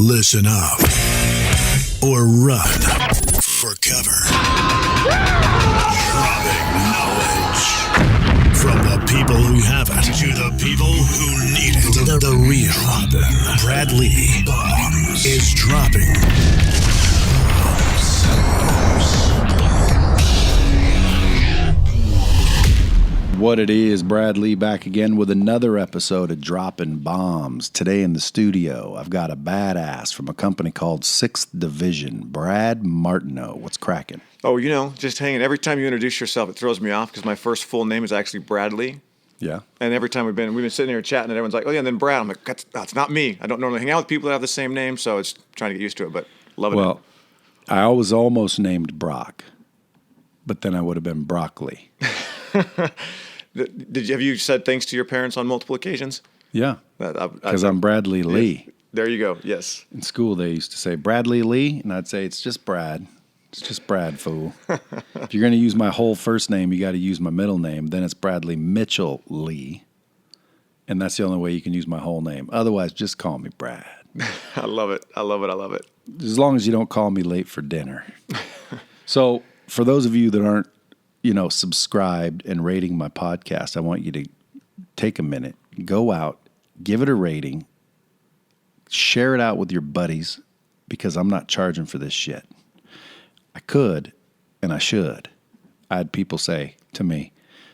Listen up or run for cover. Dropping knowledge from the people who have it to the people who need it. The real Brad is dropping What it is, Brad Lee back again with another episode of Dropping Bombs. Today in the studio, I've got a badass from a company called 6th Division, Brad Martineau. What's cracking? Oh, just hanging. Every time you introduce yourself, it throws me off because my first full name is actually Bradley. Yeah. And every time we've been sitting here chatting and everyone's like, oh yeah, and then Brad. I'm like, that's not me. I don't normally hang out with people that have the same name, so it's trying to get used to it, but love it. Well, I was almost named Brock, but then I would have been Broccoli. Have you said thanks to your parents on multiple occasions? Yeah, because I'm Bradley Lee. There you go, yes. In school, they used to say, Bradley Lee, and I'd say, it's just Brad. It's just Brad, fool. If you're going to use my whole first name, you got to use my middle name. Then it's Bradley Mitchell Lee, and that's the only way you can use my whole name. Otherwise, just call me Brad. I love it. As long as you don't call me late for dinner. So for those of you that aren't, subscribed and rating my podcast, I want you to take a minute, go out, give it a rating, share it out with your buddies, because I'm not charging for this shit. I could, and I should. I had people say to me,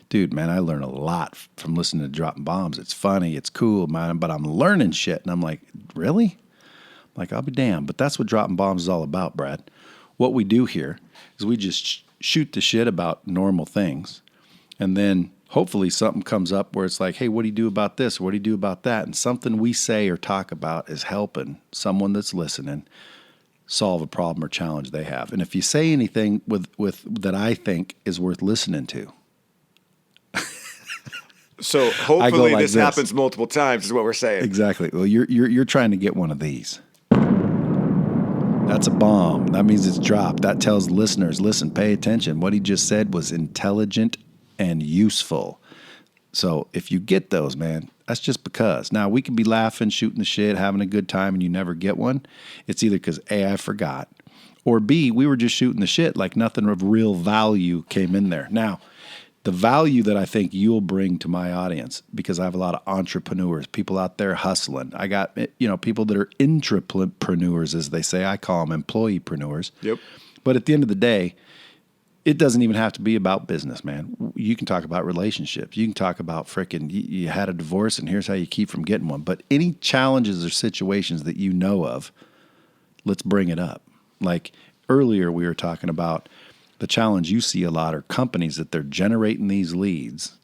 dude, man, I learn a lot from listening to Dropping Bombs. It's funny, it's cool, man, but I'm learning shit. And I'm like, really? I'm like, I'll be damned. But that's what Dropping Bombs is all about, Brad. What we do here is we just shoot the shit about normal things, and then hopefully something comes up where it's like, hey, what do you do about this? What do you do about that? And something we say or talk about is helping someone that's listening solve a problem or challenge they have. And if you say anything with that I think is worth listening to. So hopefully this happens multiple times is what we're saying. Exactly. Well, you're trying to get one of these. That's a bomb. That means it's dropped. That tells listeners, listen, pay attention. What he just said was intelligent and useful. So if you get those, man, that's just because. Now, we can be laughing, shooting the shit, having a good time, and you never get one. It's either because, A, I forgot, or B, we were just shooting the shit like nothing of real value came in there. Now, the value that I think you'll bring to my audience, because I have a lot of entrepreneurs, people out there hustling. I got, people that are intrapreneurs, as they say. I call them employeepreneurs. Yep. But at the end of the day, it doesn't even have to be about business, man. You can talk about relationships. You can talk about frickin' you had a divorce and here's how you keep from getting one. But any challenges or situations that you know of, let's bring it up. Like earlier we were talking about the challenge you see a lot are companies that they're generating these leads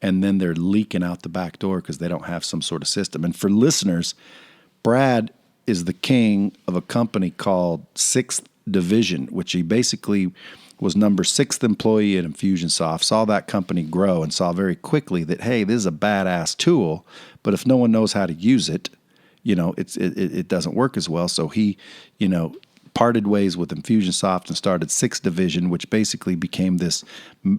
and then they're leaking out the back door because they don't have some sort of system. And for listeners, Brad is the king of a company called 6th Division, which he basically was number 6th employee at Infusionsoft, saw that company grow and saw very quickly that, hey, this is a badass tool, but if no one knows how to use it, it doesn't work as well. So he, parted ways with Infusionsoft and started 6th Division, which basically became this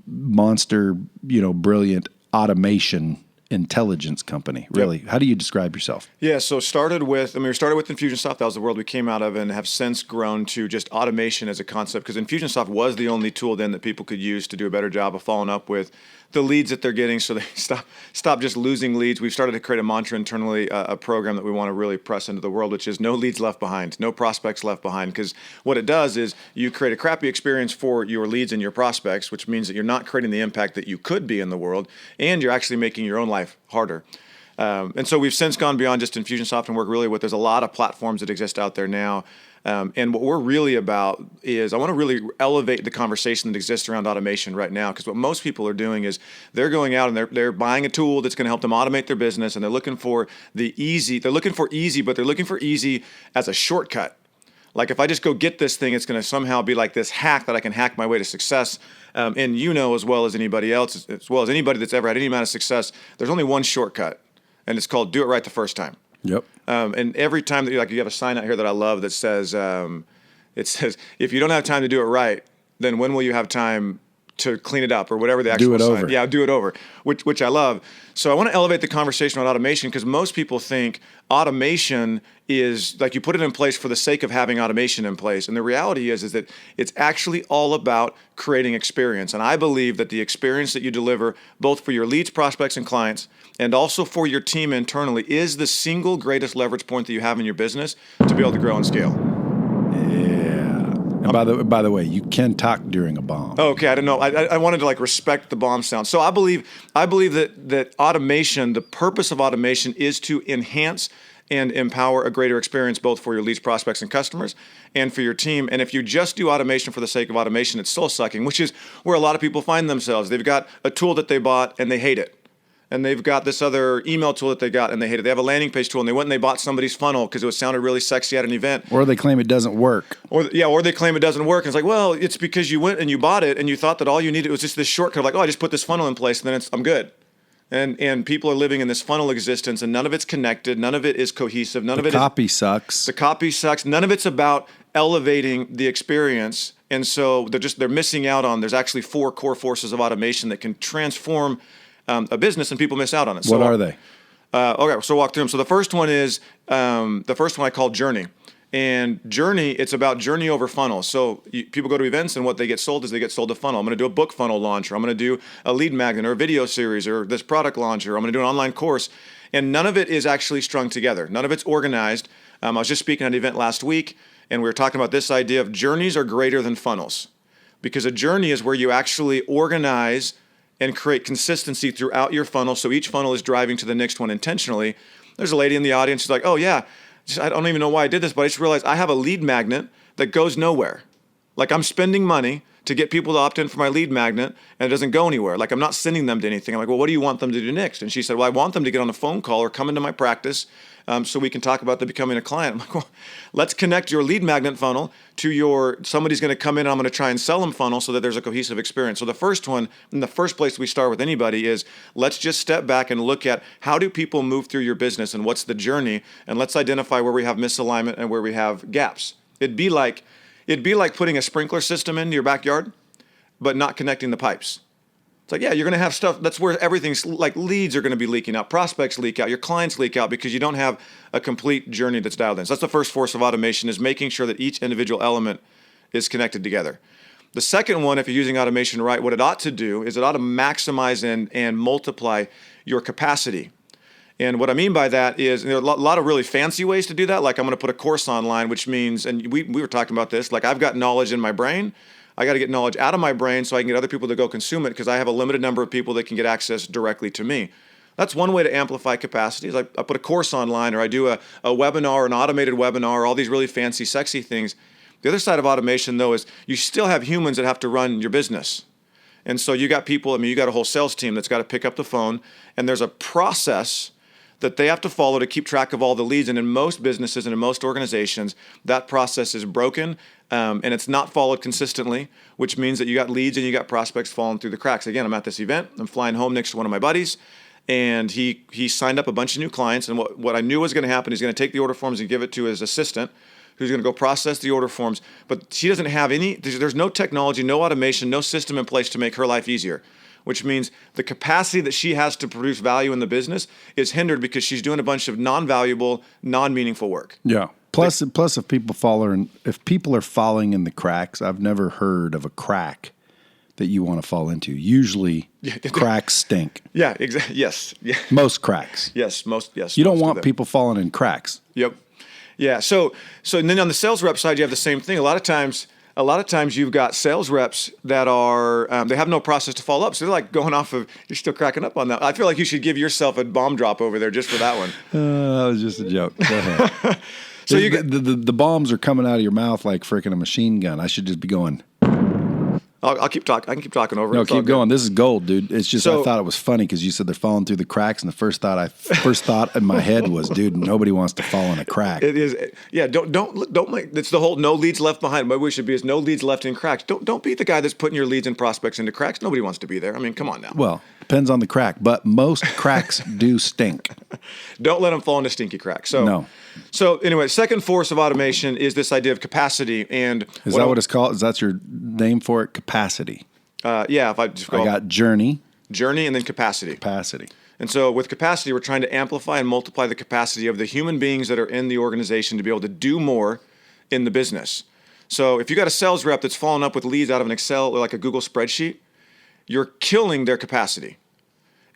monster, brilliant automation intelligence company. Really, How do you describe yourself? Yeah, so we started with Infusionsoft. That was the world we came out of, and have since grown to just automation as a concept, because Infusionsoft was the only tool then that people could use to do a better job of following up with the leads that they're getting, so they stop just losing leads. We've started to create a mantra internally, a program that we want to really press into the world, which is no leads left behind, no prospects left behind. Because what it does is you create a crappy experience for your leads and your prospects, which means that you're not creating the impact that you could be in the world, and you're actually making your own life harder. And so we've since gone beyond just Infusionsoft and work really with, there's a lot of platforms that exist out there now. And what we're really about is I want to really elevate the conversation that exists around automation right now, because what most people are doing is they're going out and they're buying a tool that's going to help them automate their business, and they're looking for easy, but they're looking for easy as a shortcut. Like if I just go get this thing, it's going to somehow be like this hack that I can hack my way to success. And as well as anybody else, as well as anybody that's ever had any amount of success, there's only one shortcut, and it's called do it right the first time. Yep. And every time that you have a sign out here that I love that says, if you don't have time to do it right, then when will you have time to clean it up or whatever the actual do it sign. over. Yeah, do it over, which I love. So I want to elevate the conversation on automation because most people think automation is like you put it in place for the sake of having automation in place. And the reality is that it's actually all about creating experience. And I believe that the experience that you deliver both for your leads, prospects, and clients, and also for your team internally is the single greatest leverage point that you have in your business to be able to grow and scale. And by the way, you can talk during a bomb. Oh, okay, I don't know. I wanted to like respect the bomb sound. So I believe that automation, the purpose of automation is to enhance and empower a greater experience both for your leads, prospects, and customers, and for your team. And if you just do automation for the sake of automation, it's soul sucking, which is where a lot of people find themselves. They've got a tool that they bought and they hate it. And they've got this other email tool that they got and they hate it. They have a landing page tool and they went and they bought somebody's funnel because it sounded really sexy at an event. Or they claim it doesn't work. Or they claim it doesn't work. And it's like, well, it's because you went and you bought it and you thought that all you needed was just this shortcut. Like, oh, I just put this funnel in place and then I'm good. And people are living in this funnel existence and none of it's connected. None of it is cohesive. None of it copy sucks. The copy sucks. None of it's about elevating the experience. And so they're missing out on, there's actually 4 core forces of automation that can transform a business, and people miss out on it. What are they? Okay, so walk through them. So the first one is the first one I call journey. And journey, it's about journey over funnel. So people go to events, and what they get sold is they get sold a funnel. I'm going to do a book funnel launch, or I'm going to do a lead magnet, or a video series, or this product launch, or I'm going to do an online course. And none of it is actually strung together. None of it's organized. I was just speaking at an event last week, and we were talking about this idea of journeys are greater than funnels. Because a journey is where you actually organize and create consistency throughout your funnel. So each funnel is driving to the next one intentionally. There's a lady in the audience who's like, oh yeah, I don't even know why I did this, but I just realized I have a lead magnet that goes nowhere. Like I'm spending money to get people to opt in for my lead magnet and it doesn't go anywhere. Like I'm not sending them to anything. I'm like, well, what do you want them to do next? And she said, well, I want them to get on a phone call or come into my practice so we can talk about them becoming a client. I'm like, well, let's connect your lead magnet funnel to somebody's going to come in and I'm going to try and sell them funnel so that there's a cohesive experience. So the first one, and the first place we start with anybody is let's just step back and look at how do people move through your business and what's the journey, and let's identify where we have misalignment and where we have gaps. It'd be like putting a sprinkler system into your backyard, but not connecting the pipes. It's like, yeah, you're going to have stuff. That's where everything's like leads are going to be leaking out. Prospects leak out. Your clients leak out because you don't have a complete journey that's dialed in. So that's the first force of automation is making sure that each individual element is connected together. The second one, if you're using automation right, what it ought to do is it ought to maximize and multiply your capacity. And what I mean by that is there are a lot of really fancy ways to do that. Like I'm going to put a course online, which means, and we were talking about this, like I've got knowledge in my brain. I got to get knowledge out of my brain so I can get other people to go consume it because I have a limited number of people that can get access directly to me. That's one way to amplify capacity is I put a course online or I do a webinar, an automated webinar, all these really fancy, sexy things. The other side of automation, though, is you still have humans that have to run your business. And so you got people, you got a whole sales team that's got to pick up the phone, and there's a process that they have to follow to keep track of all the leads. And in most businesses and in most organizations, that process is broken and it's not followed consistently, which means that you got leads and you got prospects falling through the cracks. Again, I'm at this event. I'm flying home next to one of my buddies, and he signed up a bunch of new clients. And what I knew was going to happen, he's going to take the order forms and give it to his assistant, who's going to go process the order forms. But she doesn't have there's no technology, no automation, no system in place to make her life easier, which means the capacity that she has to produce value in the business is hindered because she's doing a bunch of non-valuable, non-meaningful work. Yeah. Plus, if people are falling in the cracks, I've never heard of a crack that you want to fall into. Usually, cracks stink. Yeah, exactly. Yes. Yeah. Most cracks. Yes. Yes. You don't want people falling in cracks. Yep. Yeah. So and then on the sales rep side, you have the same thing. A lot of times you've got sales reps that are, they have no process to follow up. So they're like going off of, you're still cracking up on that. I feel like you should give yourself a bomb drop over there just for that one. That was just a joke. Go ahead. So you get the bombs are coming out of your mouth like freaking a machine gun. I should just be going. I'll keep talking. I can keep talking over. No, keep going. This is gold, dude. It's just I thought it was funny because you said they're falling through the cracks, and the first thought in my head was, dude, nobody wants to fall in a crack. It is, yeah. Don't make. It's the whole no leads left behind. My wish should be is no leads left in cracks. Don't be the guy that's putting your leads and prospects into cracks. Nobody wants to be there. I mean, come on now. Well, depends on the crack, but most cracks do stink. Don't let them fall into stinky cracks. No. So anyway, second force of automation is this idea of capacity. And is that what it's called? Is that your name for it? Capacity. If I just go I got journey, and then capacity. And so with capacity, we're trying to amplify and multiply the capacity of the human beings that are in the organization to be able to do more in the business. So if you got a sales rep that's following up with leads out of an Excel or like a Google spreadsheet, you're killing their capacity.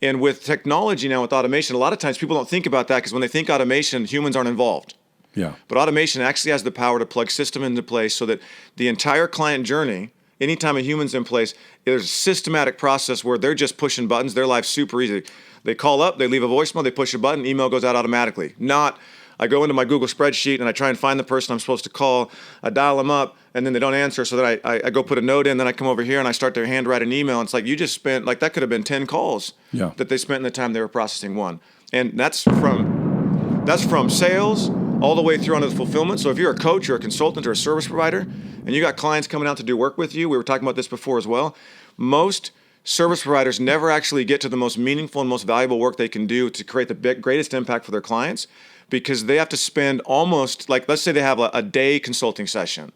And with technology now, with automation, a lot of times people don't think about that because when they think automation, humans aren't involved. Yeah. But automation actually has the power to plug system into place so that the entire client journey, anytime a human's in place, there's a systematic process where they're just pushing buttons. Their life's super easy. They call up, they leave a voicemail, they push a button, email goes out automatically. Not, I go into my Google spreadsheet and I try and find the person I'm supposed to call, I dial them up, and then they don't answer, so that I go put a note in, then I come over here and I start to handwrite an email. And it's like, you just spent, like that could have been 10 calls that they spent in the time they were processing one. And that's from sales all the way through onto the fulfillment. So if you're a coach or a consultant or a service provider, and you got clients coming out to do work with you, we were talking about this before as well, most service providers never actually get to the most meaningful and most valuable work they can do to create the greatest impact for their clients, because they have to spend almost, like, let's say they have a day consulting session.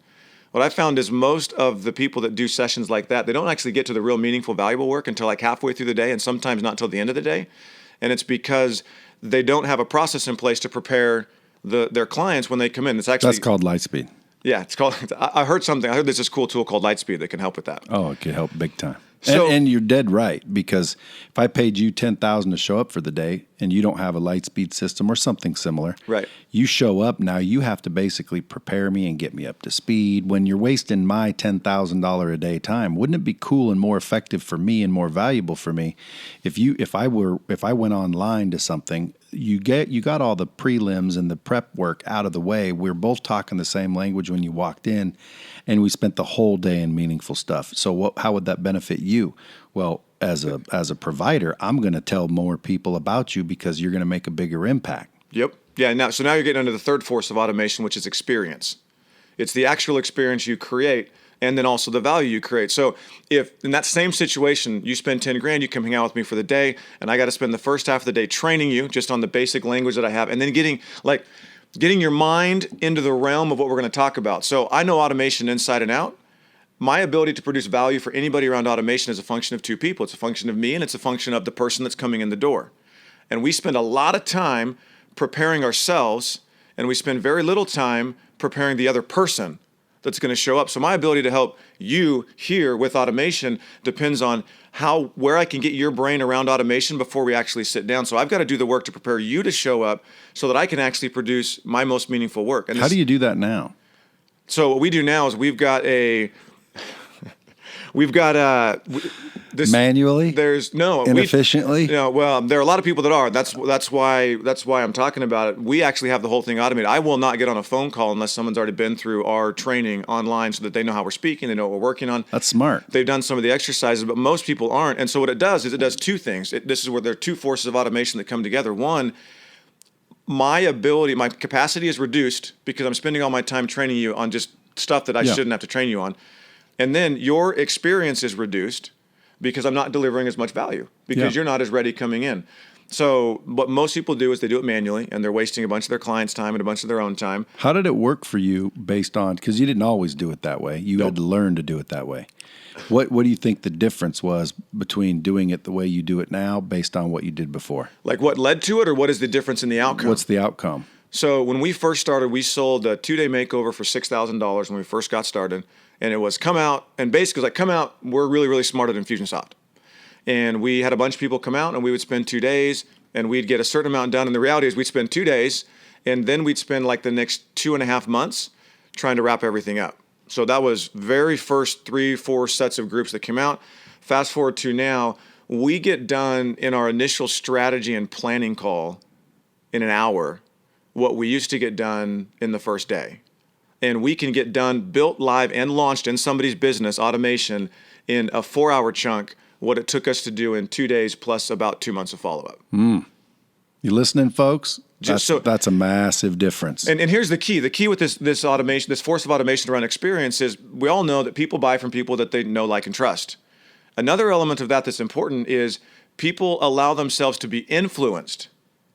What I found is most of the people that do sessions like that, they don't actually get to the real meaningful, valuable work until like halfway through the day, and sometimes not till the end of the day. And it's because they don't have a process in place to prepare their clients when they come in. That's called Lightspeed. Yeah, it's called. I heard there's this cool tool called Lightspeed that can help with that. Oh, it could help big time. So, and you're dead right, because if I paid you $10,000 to show up for the day and you don't have a Lightspeed system or something similar, right? You show up, now you have to basically prepare me and get me up to speed. When you're wasting my $10,000 a day time, wouldn't it be cool and more effective for me and more valuable for me if I went online to something? You got all the prelims and the prep work out of the way. We're both talking the same language when you walked in, and we spent the whole day in meaningful stuff. So how would that benefit you? Well, as a provider, I'm going to tell more people about you because you're going to make a bigger impact. Yep. Yeah. So now you're getting into the third force of automation, which is experience. It's the actual experience you create, and then also the value you create. So if in that same situation, you spend 10 grand, you come hang out with me for the day, and I got to spend the first half of the day training you just on the basic language that I have, and then getting your mind into the realm of what we're going to talk about. So I know automation inside and out. My ability to produce value for anybody around automation is a function of two people. It's a function of me, and it's a function of the person that's coming in the door. And we spend a lot of time preparing ourselves, and we spend very little time preparing the other person that's going to show up. So my ability to help you here with automation depends on where I can get your brain around automation before we actually sit down. So I've got to do the work to prepare you to show up so that I can actually produce my most meaningful work. And how do you do that now? So what we do now is we've got this manually. There's no inefficiently. Well, there are a lot of people that are. That's why I'm talking about it. We actually have the whole thing automated. I will not get on a phone call unless someone's already been through our training online, so that they know how we're speaking, they know what we're working on. That's smart. They've done some of the exercises, but most people aren't. And so what it does is it does two things. This is where there are two forces of automation that come together. One, my capacity is reduced because I'm spending all my time training you on just stuff that I shouldn't have to train you on. And then your experience is reduced because I'm not delivering as much value because you're not as ready coming in. So what most people do is they do it manually, and they're wasting a bunch of their clients' time and a bunch of their own time. How did it work for you based on, because you didn't always do it that way. You had to learn to do it that way. What do you think the difference was between doing it the way you do it now based on what you did before? Like what led to it, or what is the difference in the outcome? What's the outcome? So when we first started, we sold a 2-day makeover for $6,000 when we first got started. And it was come out, and basically come out, we're really, really smart at Infusionsoft. And we had a bunch of people come out, and we would spend 2 days, and we'd get a certain amount done. And the reality is we'd spend 2 days, and then we'd spend like the next 2.5 months trying to wrap everything up. So that was very first 3-4 sets of groups that came out. Fast forward to now, we get done in our initial strategy and planning call in an hour what we used to get done in the first day. And we can get done, built live and launched in somebody's business, automation, in a 4-hour chunk, what it took us to do in 2 days plus about 2 months of follow-up. You listening, folks? That's a massive difference. And here's the key. The key with this automation, this force of automation around experience, is we all know that people buy from people that they know, like, and trust. Another element of that that's important is people allow themselves to be influenced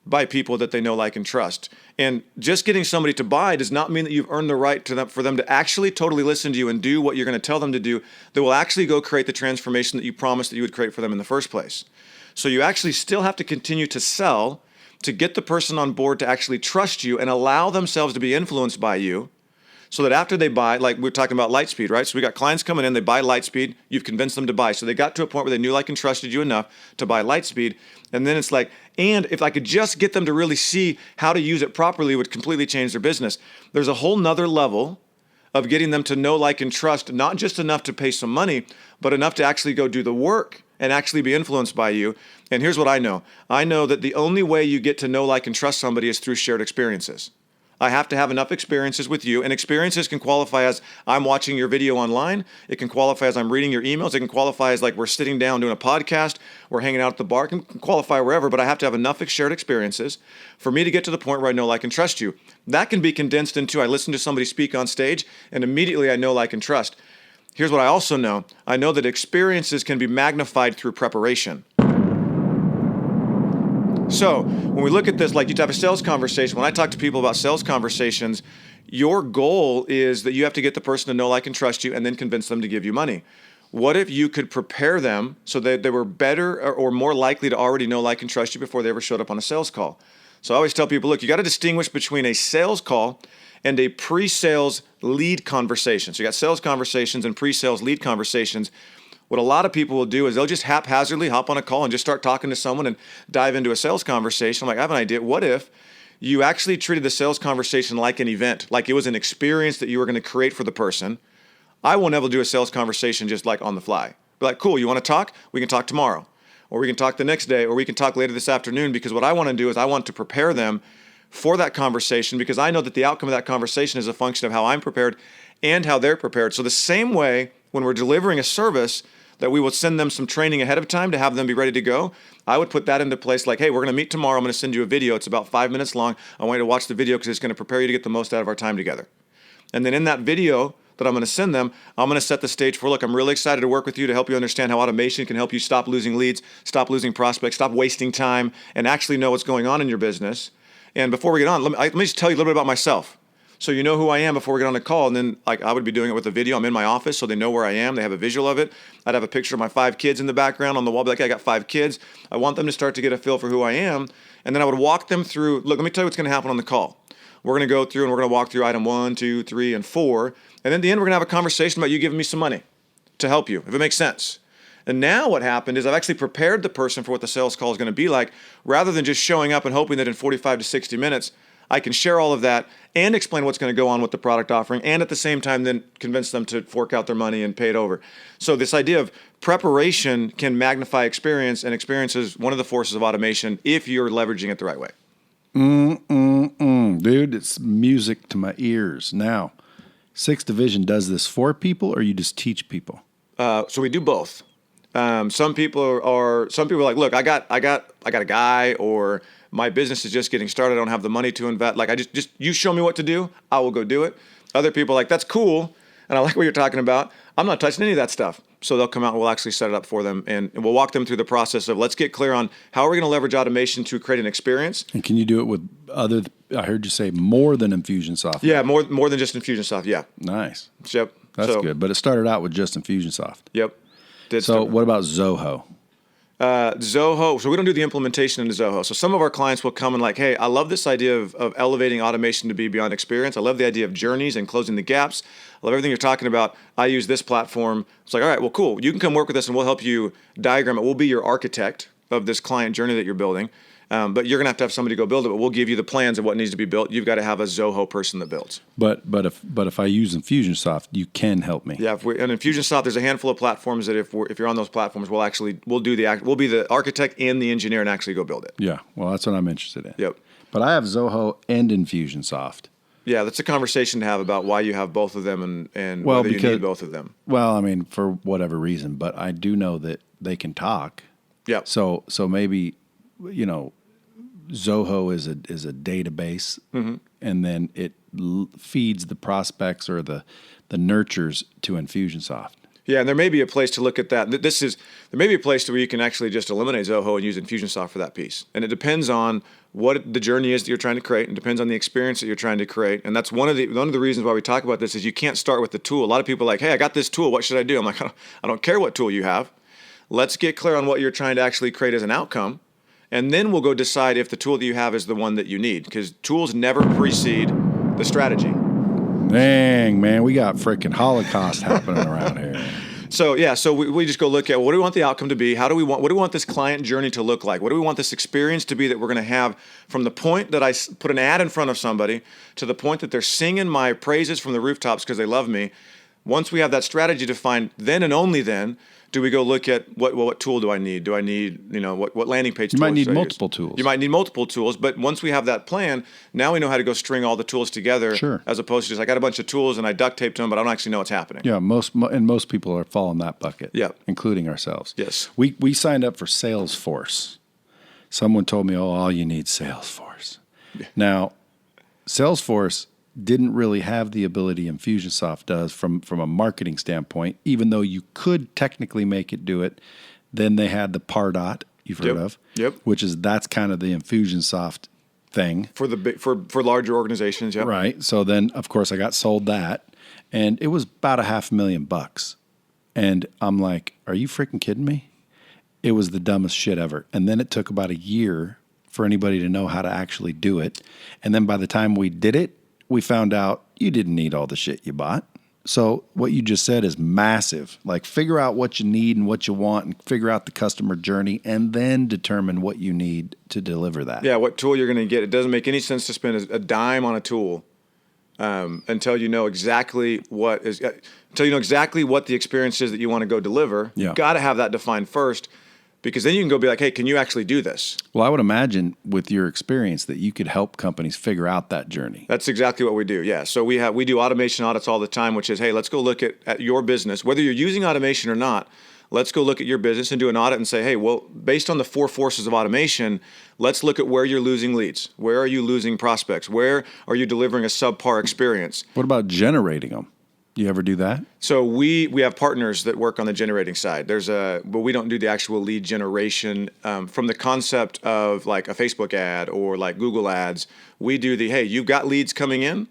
by people that they know, like, and trust. And just getting somebody to buy does not mean that you've earned the right for them to actually totally listen to you and do what you're going to tell them to do, that will actually go create the transformation that you promised that you would create for them in the first place. So you actually still have to continue to sell to get the person on board to actually trust you and allow themselves to be influenced by you, so that after they buy, like we're talking about Lightspeed, right? So we got clients coming in, they buy Lightspeed, you've convinced them to buy. So they got to a point where they knew, like, and trusted you enough to buy Lightspeed. And then it's like, and if I could just get them to really see how to use it properly, it would completely change their business. There's a whole nother level of getting them to know, like, and trust, not just enough to pay some money, but enough to actually go do the work and actually be influenced by you. And here's what I know. I know that the only way you get to know, like, and trust somebody is through shared experiences. I have to have enough experiences with you, and experiences can qualify as I'm watching your video online. It can qualify as I'm reading your emails. It can qualify as, like, we're sitting down doing a podcast, we're hanging out at the bar. It can qualify wherever, but I have to have enough shared experiences for me to get to the point where I know, like, and trust you. That can be condensed into I listen to somebody speak on stage, and immediately I know, like, and trust. Here's what I also know. I know that experiences can be magnified through preparation. So when we look at this, like, you have a sales conversation. When I talk to people about sales conversations, your goal is that you have to get the person to know, like, and trust you, and then convince them to give you money. What if you could prepare them so that they were better or more likely to already know, like, and trust you before they ever showed up on a sales call? So I always tell people, look, you got to distinguish between a sales call and a pre-sales lead conversation. So you got sales conversations and pre-sales lead conversations. What a lot of people will do is they'll just haphazardly hop on a call and just start talking to someone and dive into a sales conversation. I'm like, I have an idea. What if you actually treated the sales conversation like an event, like it was an experience that you were going to create for the person? I won't ever do a sales conversation just like on the fly. Be like, cool, you want to talk? We can talk tomorrow. Or we can talk the next day, or we can talk later this afternoon, because what I want to do is I want to prepare them for that conversation, because I know that the outcome of that conversation is a function of how I'm prepared and how they're prepared. So the same way when we're delivering a service, that we will send them some training ahead of time to have them be ready to go, I would put that into place like, hey, we're going to meet tomorrow. I'm going to send you a video. It's about 5 minutes long. I want you to watch the video because it's going to prepare you to get the most out of our time together. And then in that video that I'm going to send them, I'm going to set the stage for, look, I'm really excited to work with you to help you understand how automation can help you stop losing leads, stop losing prospects, stop wasting time, and actually know what's going on in your business. And before we get on, let me just tell you a little bit about myself. So you know who I am before we get on the call, and then, like, I would be doing it with a video. I'm in my office, so they know where I am. They have a visual of it. I'd have a picture of my 5 kids in the background on the wall. Be like, hey, I got 5 kids. I want them to start to get a feel for who I am. And then I would walk them through, look, let me tell you what's going to happen on the call. We're going to go through and we're going to walk through item 1, 2, 3, and 4. And then at the end, we're going to have a conversation about you giving me some money to help you, if it makes sense. And now what happened is I've actually prepared the person for what the sales call is going to be like, rather than just showing up and hoping that in 45 to 60 minutes, I can share all of that and explain what's going to go on with the product offering, and at the same time then convince them to fork out their money and pay it over. So this idea of preparation can magnify experience, and experience is one of the forces of automation if you're leveraging it the right way. Dude, it's music to my ears. Now, 6th Division does this for people, or you just teach people? So we do both. Some people are like, look, I got a guy, or my business is just getting started. I don't have the money to invest. Like, I just you show me what to do, I will go do it. Other people are like, that's cool, and I like what you're talking about. I'm not touching any of that stuff. So they'll come out and we'll actually set it up for them, and we'll walk them through the process of, let's get clear on how are we going to leverage automation to create an experience. And can you do it with other, I heard you say more than Infusionsoft. Yeah, more than just Infusionsoft, yeah. Nice. Yep. That's good. But it started out with just Infusionsoft. Yep. So what about Zoho? Zoho, so we don't do the implementation into Zoho. So some of our clients will come and like, hey, I love this idea of elevating automation to be beyond experience. I love the idea of journeys and closing the gaps. I love everything you're talking about. I use this platform. It's like, all right, well, cool. You can come work with us and we'll help you diagram it. We'll be your architect of this client journey that you're building. But you're going to have somebody go build it, but we'll give you the plans of what needs to be built. You've got to have a Zoho person that builds. But if I use Infusionsoft, you can help me. Yeah, in Infusionsoft, there's a handful of platforms that if you're on those platforms, we'll be the architect and the engineer and actually go build it. Yeah, well, that's what I'm interested in. Yep. But I have Zoho and Infusionsoft. Yeah, that's a conversation to have about why you have both of them and whether you need both of them. Well, I mean, for whatever reason, but I do know that they can talk. Yeah. So maybe, Zoho is a database, mm-hmm. and then it feeds the prospects or the nurtures to Infusionsoft. Yeah, and there may be a place to look at that. There may be a place to where you can actually just eliminate Zoho and use Infusionsoft for that piece. And it depends on what the journey is that you're trying to create, and depends on the experience that you're trying to create. And that's one of the reasons why we talk about this is you can't start with the tool. A lot of people are like, hey, I got this tool. What should I do? I'm like, I don't care what tool you have. Let's get clear on what you're trying to actually create as an outcome. And then we'll go decide if the tool that you have is the one that you need, because tools never precede the strategy. Dang, man, we got freaking Holocaust happening around here. So we just go look at what do we want the outcome to be? What do we want this client journey to look like? What do we want this experience to be that we're going to have from the point that I put an ad in front of somebody to the point that they're singing my praises from the rooftops because they love me? Once we have that strategy defined, then and only then do we go look at what tool do I need? Do I need, what landing page You tools might need do I multiple use? tools. You might need multiple tools, but once we have that plan, now we know how to go string all the tools together. Sure. As opposed to just I got a bunch of tools and I duct taped them, but I don't actually know what's happening. Yeah, most people are falling that bucket. Yeah. Including ourselves. Yes. We signed up for Salesforce. Someone told me, all you need Salesforce. Yeah. Now, Salesforce didn't really have the ability Infusionsoft does from a marketing standpoint, even though you could technically make it do it. Then they had the Pardot you've heard of, which that's kind of the Infusionsoft thing for for larger organizations. Yeah, right. So then, of course, I got sold that, and it was about $500,000, and I'm like, "Are you freaking kidding me?" It was the dumbest shit ever. And then it took about a year for anybody to know how to actually do it, and then by the time we did it, we found out you didn't need all the shit you bought. So what you just said is massive. Like, figure out what you need and what you want and figure out the customer journey and then determine what you need to deliver that. Yeah, what tool you're going to get. It doesn't make any sense to spend a dime on a tool until you know exactly what the experience is that you want to go deliver. Yeah. You've got to have that defined first, because then you can go be like, hey, can you actually do this? Well, I would imagine with your experience that you could help companies figure out that journey. That's exactly what we do. Yeah. So we do automation audits all the time, which is, hey, let's go look at your business, whether you're using automation or not. Let's go look at your business and do an audit and say, hey, well, based on the 4 forces of automation, let's look at where you're losing leads. Where are you losing prospects? Where are you delivering a subpar experience? What about generating them? You ever do that? So we have partners that work on the generating side. But we don't do the actual lead generation from the concept of like a Facebook ad or like Google ads. We do hey, you've got leads coming in.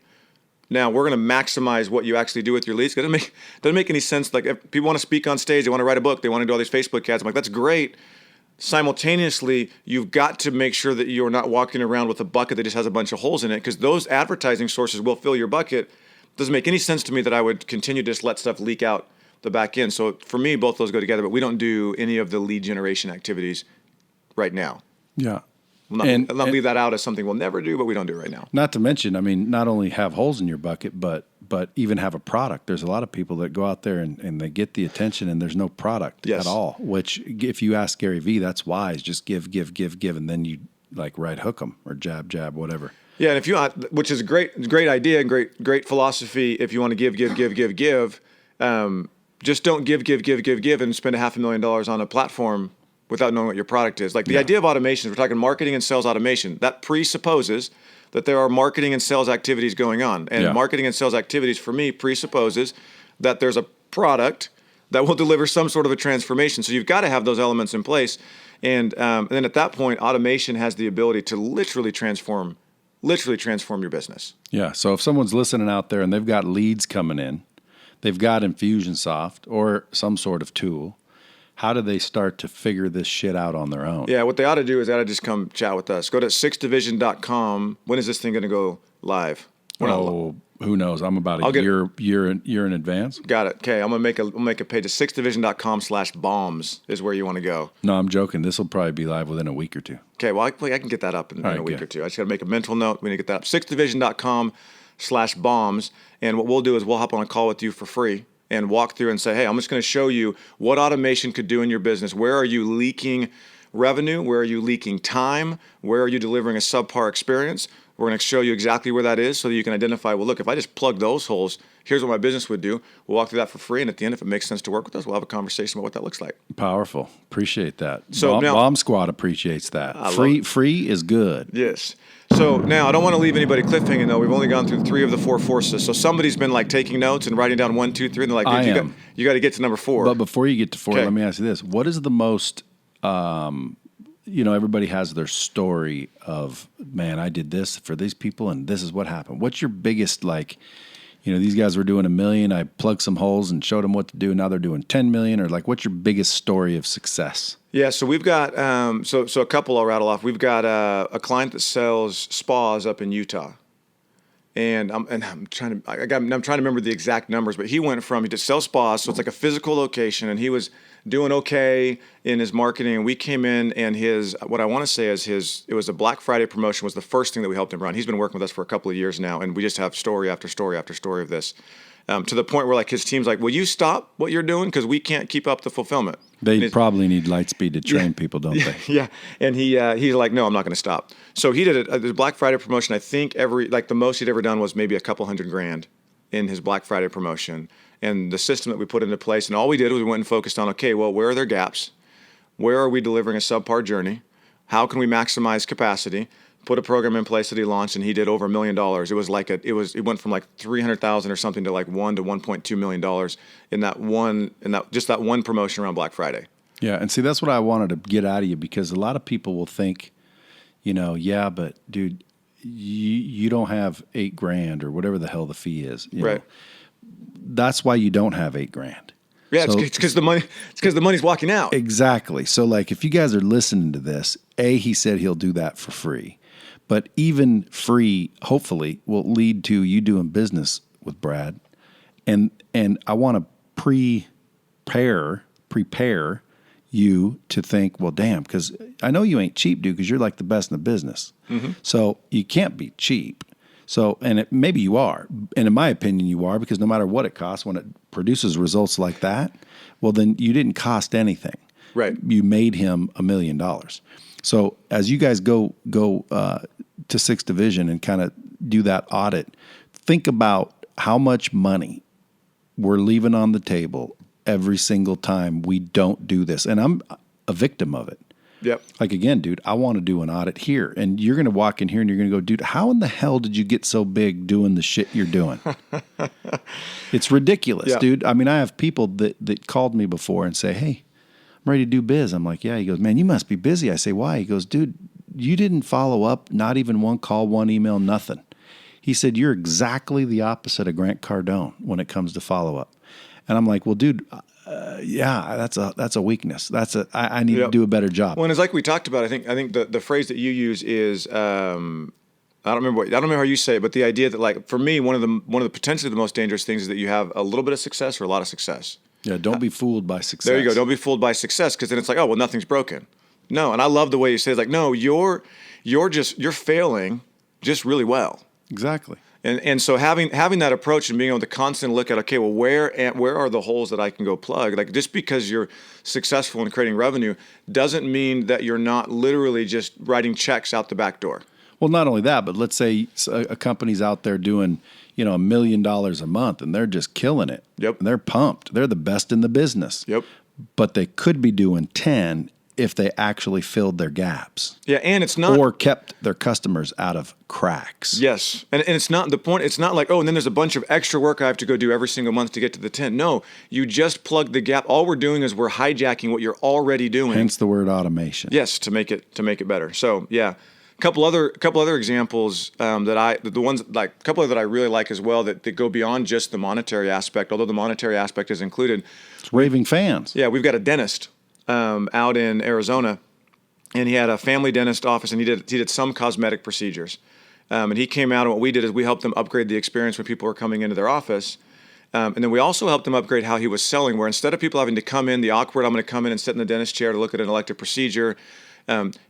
Now we're going to maximize what you actually do with your leads. It doesn't make any sense. Like, if people want to speak on stage, they want to write a book, they want to do all these Facebook ads. I'm like, that's great. Simultaneously, you've got to make sure that you're not walking around with a bucket that just has a bunch of holes in it, because those advertising sources will fill your bucket. Doesn't make any sense to me that I would continue to just let stuff leak out the back end. So for me, both those go together, but we don't do any of the lead generation activities right now. Yeah. I'll not leave that out as something we'll never do, but we don't do it right now. Not to mention, I mean, not only have holes in your bucket, but even have a product. There's a lot of people that go out there and they get the attention and there's no product at all, which if you ask Gary Vee, that's wise. Just give, and then you like right hook them or jab, whatever. Yeah, and if you want, which is a great idea and great philosophy, if you want to give, just don't give and spend $500,000 on a platform without knowing what your product is. Like, the idea of automation, we're talking marketing and sales automation. That presupposes that there are marketing and sales activities going on, and marketing and sales activities for me presupposes that there's a product that will deliver some sort of a transformation. So you've got to have those elements in place, and then at that point, automation has the ability to literally transform your business. Yeah. So if someone's listening out there and they've got leads coming in, they've got Infusionsoft or some sort of tool, how do they start to figure this shit out on their own? Yeah, what they ought to do is they ought to just come chat with us. Go to sixdivision.com. When is this thing going to go live? Who knows? I'm about a year in advance. Got it. Okay, I'm gonna make a page. sixdivision.com/bombs is where you want to go. No, I'm joking. This will probably be live within a week or two. Okay, well I can get that up in a week or two. I just got to make a mental note. We need to get that up. sixdivision.com/bombs, and what we'll do is we'll hop on a call with you for free and walk through and say, hey, I'm just going to show you what automation could do in your business. Where are you leaking revenue? Where are you leaking time? Where are you delivering a subpar experience? We're going to show you exactly where that is so that you can identify, well, look, if I just plug those holes, here's what my business would do. We'll walk through that for free. And at the end, if it makes sense to work with us, we'll have a conversation about what that looks like. Powerful. Appreciate that. So now, Bomb Squad appreciates that. Free is good. Yes. So now I don't want to leave anybody cliffhanging though. We've only gone through 3 of the 4 forces. So somebody's been like taking notes and writing down 1, 2, 3, and they're like, dude, you got to get to number 4. But before you get to 4, let me ask you this. What is the most, everybody has their story of, man, I did this for these people and this is what happened. What's your biggest, these guys were doing $1 million. I plugged some holes and showed them what to do. Now they're doing 10 million, or what's your biggest story of success? Yeah. So we've got, so a couple I'll rattle off. We've got a client that sells spas up in Utah. And I'm trying to remember the exact numbers, but he did sell spas. So it's like a physical location, and he was doing okay in his marketing. And we came in, and what I want to say is it was a Black Friday promotion was the first thing that we helped him run. He's been working with us for a couple of years now, and we just have story after story after story of this, to the point where his team's like, will you stop what you're doing? Because we can't keep up the fulfillment. They probably need Lightspeed to train people, don't they? Yeah. And he's like, no, I'm not going to stop. So he did the Black Friday promotion. I think the most he'd ever done was maybe a couple $100,000 in his Black Friday promotion. And the system that we put into place, and all we did was we went and focused on, okay, well, where are their gaps? Where are we delivering a subpar journey? How can we maximize capacity? Put a program in place that he launched, and he did over $1 million. It went from like $300,000 or something to like $1 to $1.2 million in that one promotion around Black Friday. Yeah, and see, that's what I wanted to get out of you, because a lot of people will think, yeah, but dude, you don't have $8,000 or whatever the hell the fee is. Right. That's why you don't have $8,000. Yeah, it's because the money. It's because the money's walking out. Exactly. So, if you guys are listening to this, he said he'll do that for free. But even free, hopefully, will lead to you doing business with Brad. And I want to prepare you to think, well, damn, because I know you ain't cheap, dude, because you're like the best in the business. Mm-hmm. So you can't be cheap. So, maybe you are. And in my opinion, you are, because no matter what it costs, when it produces results like that, well, then you didn't cost anything. Right. You made him $1 million. So as you guys go to 6th Division and kind of do that audit, think about how much money we're leaving on the table every single time we don't do this. And I'm a victim of it. Yep. Again, dude, I want to do an audit here. And you're going to walk in here and you're going to go, dude, how in the hell did you get so big doing the shit you're doing? It's ridiculous, dude. I mean, I have people that called me before and say, hey, I'm ready to do biz. I'm like, yeah. He goes, man, you must be busy. I say, why? He goes, dude, you didn't follow up, not even one call, one email, nothing. He said, you're exactly the opposite of Grant Cardone when it comes to follow-up. And I'm like, well, dude, that's a weakness. I need to do a better job. Well, and it's like we talked about. I think the phrase that you use is I don't remember how you say it, but the idea that for me, one of the potentially the most dangerous things is that you have a little bit of success or a lot of success. Yeah, don't be fooled by success. There you go. Don't be fooled by success, because then it's like, oh, well, nothing's broken. No, and I love the way you say it. No, you're failing just really well. Exactly. And so having that approach and being able to constantly look at, okay, well, where are the holes that I can go plug? Just because you're successful in creating revenue doesn't mean that you're not literally just writing checks out the back door. Well, not only that, but let's say a company's out there doing, $1 million a month, and they're just killing it. Yep. And they're pumped. They're the best in the business. Yep. But they could be doing 10 if they actually filled their gaps. Yeah, and it's not... Or kept their customers out of cracks. Yes, and it's not the point. It's not like, oh, and then there's a bunch of extra work I have to go do every single month to get to the 10. No, you just plug the gap. All we're doing is we're hijacking what you're already doing. Hence the word automation. Yes, to make it better. So, yeah. A couple other examples that I really like as well that go beyond just the monetary aspect, although the monetary aspect is included. It's raving fans. Yeah, we've got a dentist out in Arizona, and he had a family dentist office, and he did some cosmetic procedures. And he came out, and what we did is we helped them upgrade the experience when people were coming into their office. And then we also helped him upgrade how he was selling, where instead of people having to come in, the awkward, I'm going to come in and sit in the dentist chair to look at an elective procedure,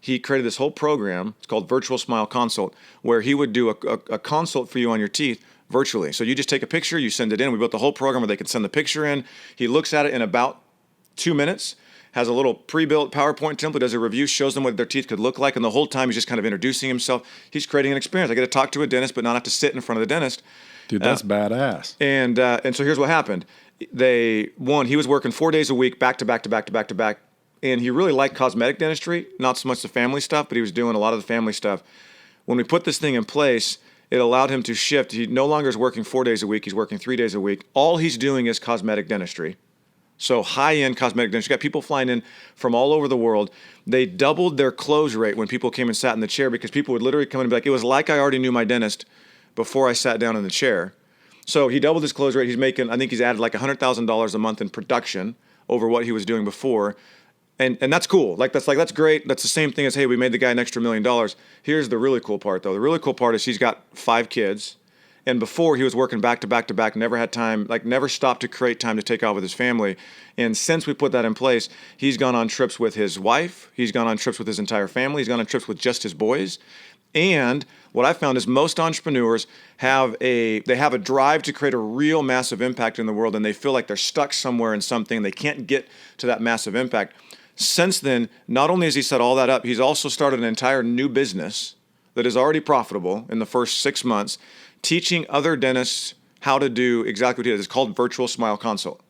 he created this whole program. It's called Virtual Smile Consult, where he would do a consult for you on your teeth virtually. So you just take a picture, you send it in. We built the whole program where they can send the picture in. He looks at it in about 2 minutes, has a little pre-built PowerPoint template, does a review, shows them what their teeth could look like, and the whole time he's just kind of introducing himself. He's creating an experience. I get to talk to a dentist, but not have to sit in front of the dentist. Dude, that's badass. And so here's what happened. He was working 4 days a week, back to back to back to back to back, and he really liked cosmetic dentistry, not so much the family stuff, but he was doing a lot of the family stuff. When we put this thing in place, it allowed him to shift. He no longer is working 4 days a week. He's working 3 days a week. All he's doing is cosmetic dentistry. So high-end cosmetic dentistry. Got people flying in from all over the world. They doubled their close rate when people came and sat in the chair because people would literally come in and be like, it was like I already knew my dentist before I sat down in the chair. So he doubled his close rate. I think he's added like $100,000 a month in production over what he was doing before. And that's cool. That's great. That's the same thing as, hey, we made the guy an extra $1 million. Here's the really cool part, though. The really cool part is he's got 5 kids. And before, he was working back to back to back, never had time, never stopped to create time to take off with his family. And since we put that in place, he's gone on trips with his wife. He's gone on trips with his entire family. He's gone on trips with just his boys. And what I found is most entrepreneurs have a drive to create a real massive impact in the world, and they feel like they're stuck somewhere in something. They can't get to that massive impact. Since then, not only has he set all that up, he's also started an entire new business that is already profitable in the first 6 months, teaching other dentists how to do exactly what he does. It's called Virtual Smile Consult.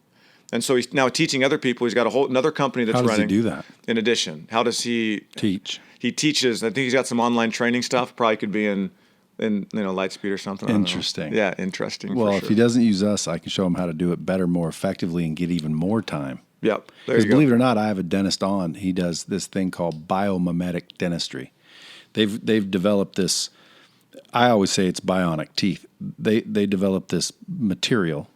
And so he's now teaching other people. He's got another company that's running. How does he do that? In addition, how does he teach? He teaches. I think he's got some online training stuff. Probably could be in Lightspeed or something. Interesting. Yeah, interesting. Well, for if sure. he doesn't use us, I can show him how to do it better, more effectively, and get even more time. Yep. Because believe it or not, I have a dentist on. He does this thing called biomimetic dentistry. They've developed this. I always say it's bionic teeth. They developed this material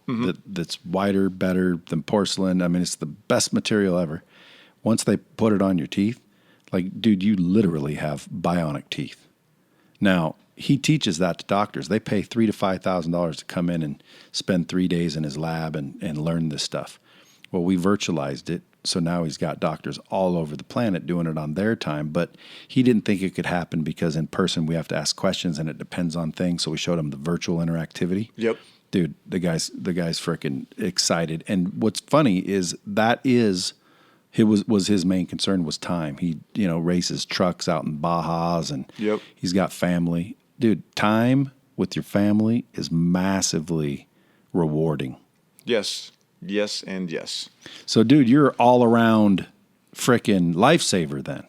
that's whiter, better than porcelain. I mean, it's the best material ever. Once they put it on your teeth, dude, you literally have bionic teeth. Now, he teaches that to doctors. They pay $3,000 to $5,000 to come in and spend 3 days in his lab and learn this stuff. Well, we virtualized it, so now he's got doctors all over the planet doing it on their time, but he didn't think it could happen because in person we have to ask questions and it depends on things, so we showed him the virtual interactivity. Yep. Dude, the guy's freaking excited. And what's funny is was his main concern was time. He, races trucks out in Bajas and he's got family. Dude, time with your family is massively rewarding. Yes. Yes and yes. So, dude, you're all around frickin' lifesaver then.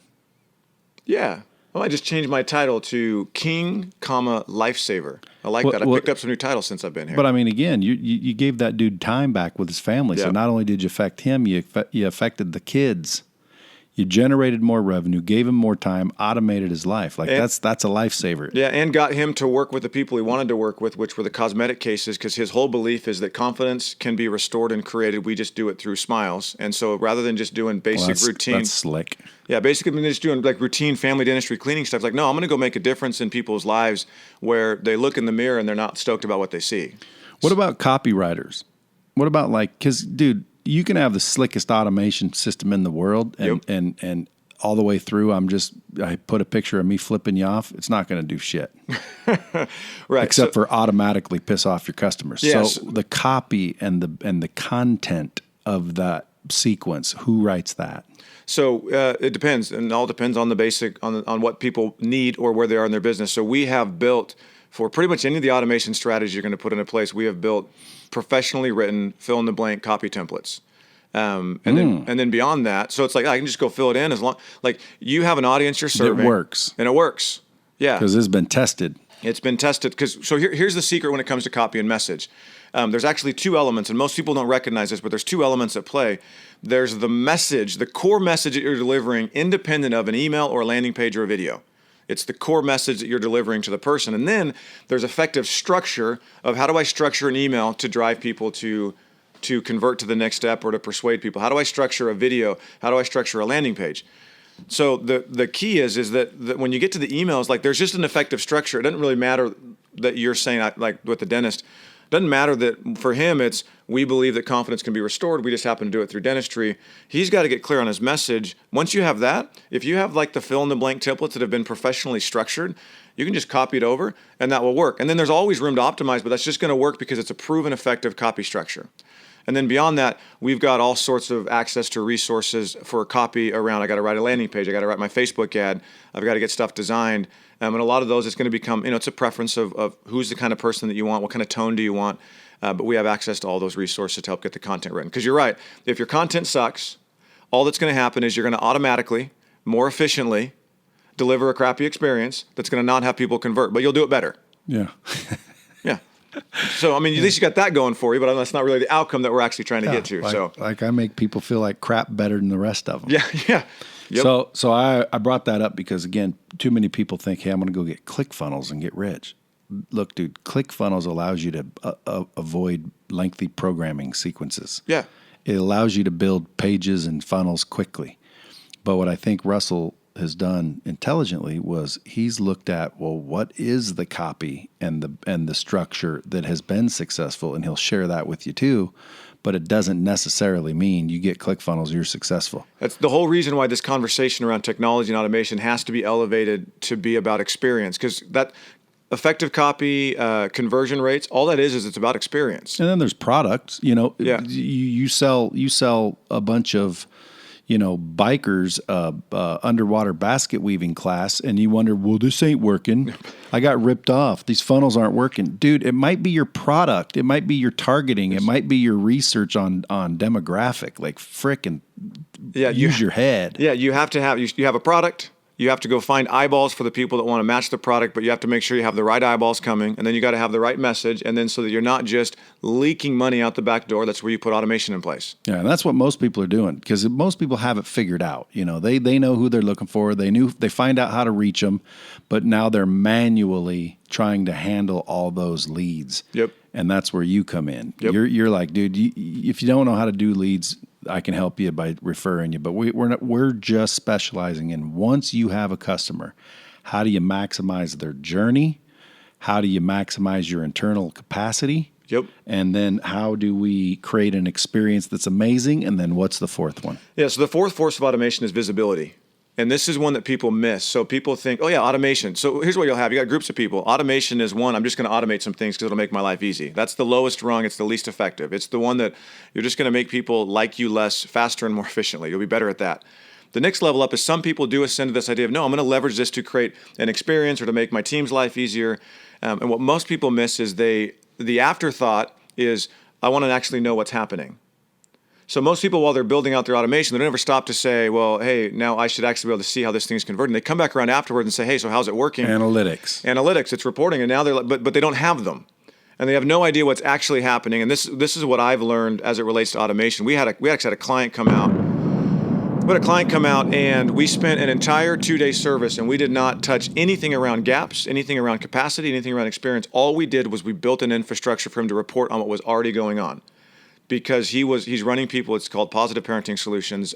Yeah. Well, I just changed my title to King, Lifesaver. I like that. I picked up some new titles since I've been here. But I mean, again, you gave that dude time back with his family. So not only did you affect him, you affected the kids. You generated more revenue, gave him more time, automated his life. That's a lifesaver. Yeah, and got him to work with the people he wanted to work with, which were the cosmetic cases, because his whole belief is that confidence can be restored and created. We just do it through smiles. And so rather than just doing basic routine. That's slick. Yeah, basically just doing routine family dentistry cleaning stuff. No, I'm going to go make a difference in people's lives where they look in the mirror and they're not stoked about what they see. What about copywriters? What about because, dude, you can have the slickest automation system in the world and all the way through, I put a picture of me flipping you off. It's not going to do shit. Right. Except for automatically piss off your customers. Yes. So the copy and the content of that sequence, who writes that? So it depends, and it all depends on the basic, on what people need or where they are in their business. So we have built, for pretty much any of the automation strategies you're going to put into place, we have built professionally written fill-in-the-blank copy templates. And then beyond that, so it's I can just go fill it in as long, you have an audience you're serving. It works. And it works. Yeah. Because it's been tested. It's been tested. So here's the secret when it comes to copy and message. There's actually 2 elements, and most people don't recognize this, but there's 2 elements at play. There's the message, the core message that you're delivering, independent of an email or a landing page or a video. It's the core message that you're delivering to the person. And then there's effective structure of how do I structure an email to drive people to convert to the next step or to persuade people? How do I structure a video? How do I structure a landing page? So the key is that when you get to the emails, there's just an effective structure. It doesn't really matter that you're saying, with the dentist, doesn't matter that for him it's we believe that confidence can be restored. We just happen to do it through dentistry. He's got to get clear on his message. Once you have that, if you have the fill-in-the-blank templates that have been professionally structured, you can just copy it over and that will work. And then there's always room to optimize, but that's just going to work because it's a proven effective copy structure. And then beyond that, we've got all sorts of access to resources for copy around. I got to write a landing page. I got to write my Facebook ad. I've got to get stuff designed. And a lot of those, it's going to become, it's a preference of who's the kind of person that you want, what kind of tone do you want. But we have access to all those resources to help get the content written. Because you're right. If your content sucks, all that's going to happen is you're going to automatically, more efficiently, deliver a crappy experience that's going to not have people convert. But you'll do it better. Yeah. Yeah. So, at least you got that going for you, but that's not really the outcome that we're actually trying to get to. Like I make people feel like crap better than the rest of them. Yeah, yeah. Yep. So I brought that up because, again, too many people think, hey, I'm going to go get ClickFunnels and get rich. Look, dude, ClickFunnels allows you to avoid lengthy programming sequences. Yeah. It allows you to build pages and funnels quickly. But what I think Russell has done intelligently was he's looked at, well, what is the copy and the structure that has been successful, and he'll share that with you too. But it doesn't necessarily mean you get ClickFunnels, you're successful. That's the whole reason why this conversation around technology and automation has to be elevated to be about experience, because that effective copy, conversion rates, all that is it's about experience. And then there's products. Yeah. You sell a bunch of bikers underwater basket weaving class, and you wonder, well, this ain't working. I got ripped off. These funnels aren't working. Dude, it might be your product. It might be your targeting. It might be your research on demographic. Like, frickin' use your head. Yeah, you have to have, you have a product. You have to go find eyeballs for the people that want to match the product, but you have to make sure you have the right eyeballs coming, and then you got to have the right message, and then so that you're not just leaking money out the back door. That's where you put automation in place. Yeah, and that's what most people are doing, because most people have it figured out. They know who they're looking for. They find out how to reach them, but now they're manually trying to handle all those leads. Yep. And that's where you come in. Yep. You're like, dude, if you don't know how to do leads, I can help you by referring you. But we're just specializing in, once you have a customer, how do you maximize their journey? How do you maximize your internal capacity? Yep. And then how do we create an experience that's amazing? And then what's the fourth one? Yeah, so the fourth force of automation is visibility. And this is one that people miss. So people think, oh yeah, automation. So here's what you'll have. You got groups of people. Automation is one, I'm just going to automate some things because it'll make my life easy. That's the lowest rung. It's the least effective. It's the one that you're just going to make people like you less, faster, and more efficiently. You'll be better at that. The next level up is some people do ascend to this idea of, no, I'm going to leverage this to create an experience or to make my team's life easier. And what most people miss is the afterthought is, I want to actually know what's happening. So most people, while they're building out their automation, they don't ever stop to say, well, hey, now I should actually be able to see how this thing's converting. They come back around afterwards and say, hey, so how's it working? Analytics, it's reporting. And now they're like, but they don't have them. And they have no idea what's actually happening. And this is what I've learned as it relates to automation. We actually had a client come out. We had a client come out, and we spent an entire 2-day service, and we did not touch anything around gaps, anything around capacity, anything around experience. All we did was we built an infrastructure for him to report on what was already going on. Because he's running people, it's called Positive Parenting Solutions.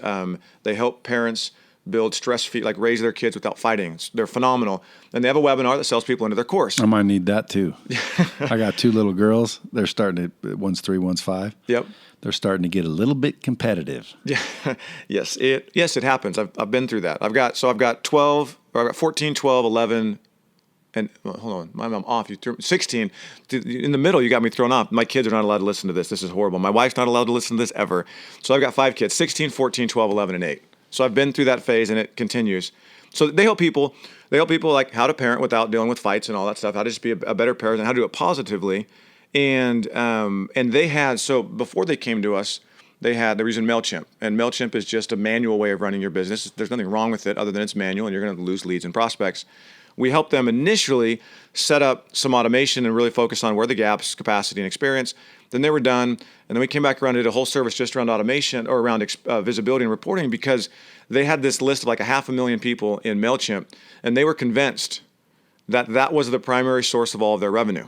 They help parents build stress-free, like raise their kids without fighting. They're phenomenal. And they have a webinar that sells people into their course. I might need that too. I got 2 little girls. They're starting to, one's 3, one's 5. Yep. They're starting to get a little bit competitive. Yeah. Yes, it happens. I've been through that. I've got 14, 12, 11, and hold on, I'm off. You threw 16. In the middle, you got me thrown off. My kids are not allowed to listen to this. This is horrible. My wife's not allowed to listen to this ever. So I've got 5 kids, 16, 14, 12, 11, and 8. So I've been through that phase, and it continues. So they help people like how to parent without dealing with fights and all that stuff, how to just be a better parent, and how to do it positively. And they had, so before they came to us, they were using MailChimp. And MailChimp is just a manual way of running your business. There's nothing wrong with it other than it's manual, and you're going to lose leads and prospects. We helped them initially set up some automation and really focus on where the gaps, capacity, and experience. Then they were done, and then we came back around and did a whole service just around automation or around visibility and reporting, because they had this list of like 500,000 people in MailChimp, and they were convinced that that was the primary source of all of their revenue,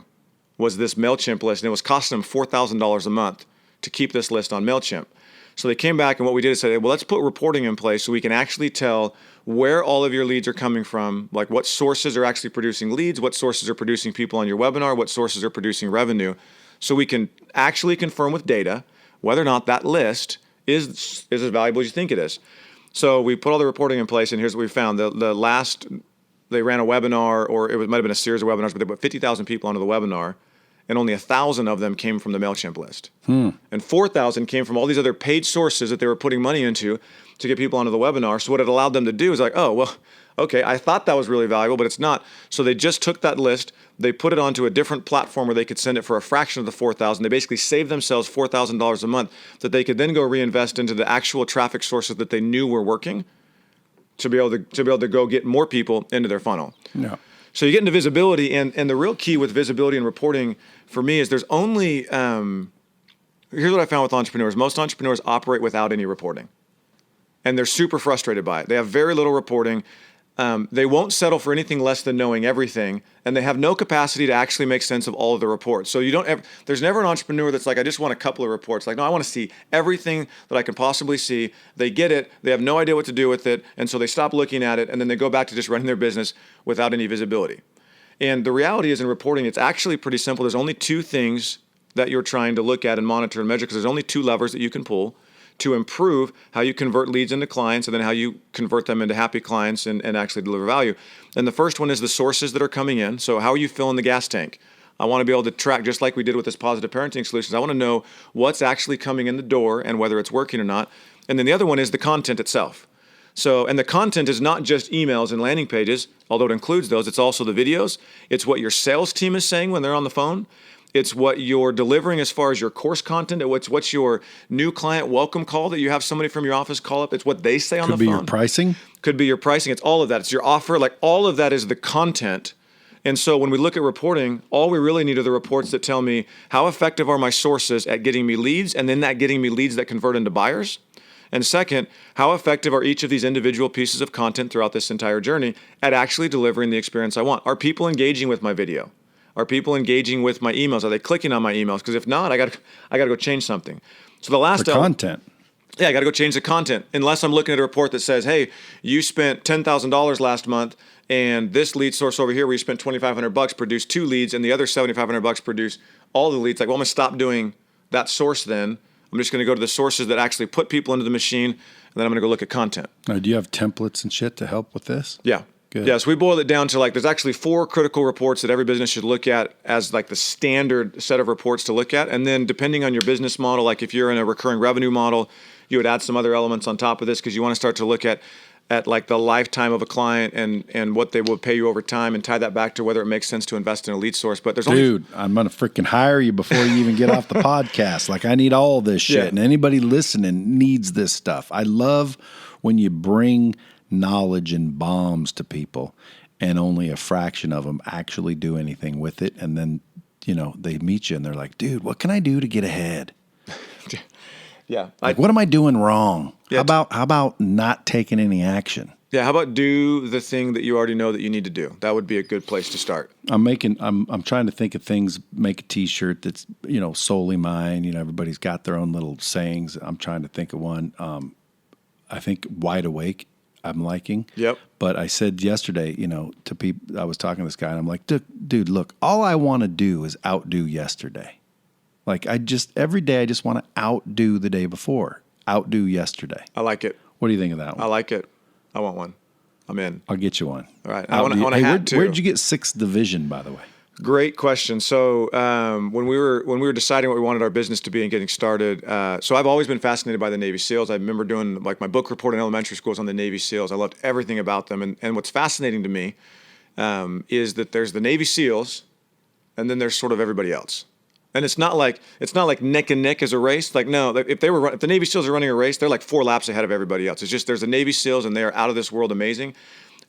was this MailChimp list, and it was costing them $4,000 a month to keep this list on MailChimp. So they came back, and what we did is say, well, let's put reporting in place so we can actually tell where all of your leads are coming from, like what sources are actually producing leads, what sources are producing people on your webinar, what sources are producing revenue, so we can actually confirm with data whether or not that list is as valuable as you think it is. So we put all the reporting in place, and here's what we found. They ran a webinar, or might have been a series of webinars, but they put 50,000 people onto the webinar, and only 1,000 of them came from the MailChimp list. And 4,000 came from all these other paid sources that they were putting money into to get people onto the webinar. So what it allowed them to do is like, oh, well, okay, I thought that was really valuable, but it's not. So they just took that list, they put it onto a different platform where they could send it for a fraction of the 4,000. They basically saved themselves $4,000 a month that they could then go reinvest into the actual traffic sources that they knew were working to be able to go get more people into their funnel. Yeah. So you get into visibility, and the real key with visibility and reporting for me is there's only, here's what I found with entrepreneurs. Most entrepreneurs operate without any reporting, and they're super frustrated by it. They have very little reporting. They won't settle for anything less than knowing everything, and they have no capacity to actually make sense of all of the reports. So there's never an entrepreneur that's like, I just want a couple of reports. Like, no, I want to see everything that I can possibly see. They get it. They have no idea what to do with it, and so they stop looking at it, and then they go back to just running their business without any visibility. And the reality is in reporting, it's actually pretty simple. There's only two things that you're trying to look at and monitor and measure, because there's only two levers that you can pull to improve how you convert leads into clients and then how you convert them into happy clients and actually deliver value. And the first one is the sources that are coming in. So how are you filling the gas tank? I want to be able to track, just like we did with this positive parenting solutions. I want to know what's actually coming in the door and whether it's working or not. And then the other one is the content itself. So, and the content is not just emails and landing pages, although it includes those. It's also the videos. It's what your sales team is saying when they're on the phone. It's what you're delivering as far as your course content. What's your new client welcome call that you have somebody from your office call up. It's what they say on the phone. Could be your pricing. Could be your pricing. It's all of that. It's your offer. Like, all of that is the content. And so when we look at reporting, all we really need are the reports that tell me how effective are my sources at getting me leads, and then that getting me leads that convert into buyers. And second, how effective are each of these individual pieces of content throughout this entire journey at actually delivering the experience I want? Are people engaging with my video? Are people engaging with my emails? Are they clicking on my emails? Because if not, I got to go change something. So the last content. Yeah, I got to go change the content. Unless I'm looking at a report that says, hey, you spent $10,000 last month, and this lead source over here where you spent $2,500 produced 2 leads, and the other $7,500 produced all the leads. Like, well, I'm going to stop doing that source then. I'm just going to go to the sources that actually put people into the machine, and then I'm going to go look at content. Now, do you have templates and shit to help with this? Yeah. Good. Yeah, so we boiled it down to there's actually 4 critical reports that every business should look at as the standard set of reports to look at. And then depending on your business model, like if you're in a recurring revenue model, you would add some other elements on top of this, because you want to start to look at the lifetime of a client and what they will pay you over time, and tie that back to whether it makes sense to invest in a lead source. But there's Dude, I'm going to freaking hire you before you even get off the podcast. I need all this shit. Yeah. And anybody listening needs this stuff. I love when you bring knowledge and bombs to people and only a fraction of them actually do anything with it. And then, they meet you and they're like, dude, what can I do to get ahead? Yeah. What am I doing wrong? Yeah. How about not taking any action? Yeah. How about do the thing that you already know that you need to do? That would be a good place to start. I'm trying to think of things, make a t-shirt that's, solely mine. Everybody's got their own little sayings. I'm trying to think of one. I think wide awake. I'm liking. Yep. But I said yesterday, to people, I was talking to this guy, and I'm like, dude, look, all I want to do is outdo yesterday. Every day I just want to outdo the day before, outdo yesterday. I like it. What do you think of that one? I like it. I want one. I'm in. I'll get you one. All right. I want a hat too. Where'd you get 6th Division, by the way? Great question. So when we were deciding what we wanted our business to be and getting started, so I've always been fascinated by the Navy SEALs. I remember doing my book report in elementary schools on the Navy SEALs. I loved everything about them. And what's fascinating to me is that there's the Navy SEALs, and then there's sort of everybody else. And it's not like neck and neck as a race. No, if the Navy SEALs are running a race, they're 4 laps ahead of everybody else. It's just there's the Navy SEALs, and they are out of this world amazing.